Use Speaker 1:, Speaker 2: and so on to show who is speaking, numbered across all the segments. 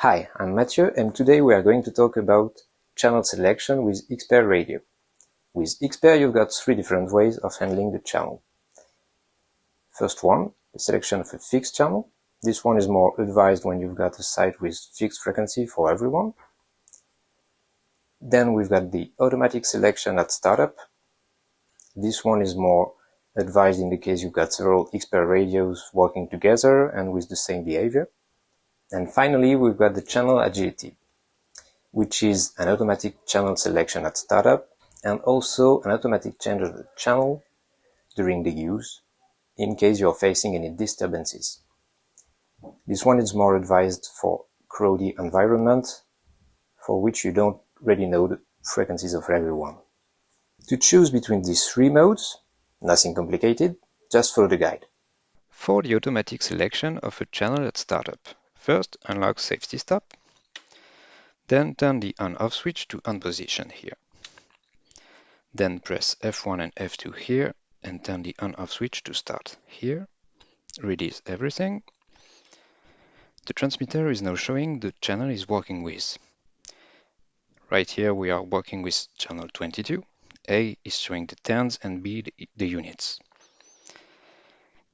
Speaker 1: Hi, I'm Mathieu, and today we are going to talk about channel selection with Xpair radio. With Xpair, you've got three different ways of handling the channel. First one, the selection of a fixed channel. This one is more advised when you've got a site with fixed frequency for everyone. Then we've got the automatic selection at startup. This one is more advised in the case you've got several Xpair radios working together and with the same behavior. And finally, we've got the channel agility, which is an automatic channel selection at startup and also an automatic change of the channel during the use in case you're facing any disturbances. This one is more advised for crowded environment for which you don't really know the frequencies of everyone. To choose between these three modes, nothing complicated, just follow the guide.
Speaker 2: For the automatic selection of a channel at startup, first unlock safety stop, then turn the on-off switch to on position here. Then press F1 and F2 here and turn the on-off switch to start here. Release everything. The transmitter is now showing the channel is working with. Right here we are working with channel 22. A is showing the tens and B the units.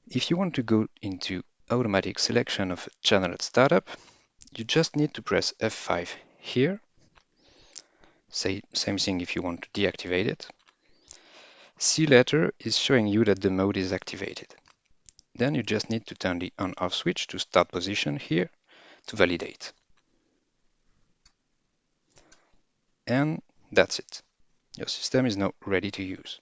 Speaker 2: If you want to go into automatic selection of a channel at startup, you just need to press F5 here. Same thing if you want to deactivate it. See later is showing you that the mode is activated. Then you just need to turn the on-off switch to start position here to validate. And that's it. Your system is now ready to use.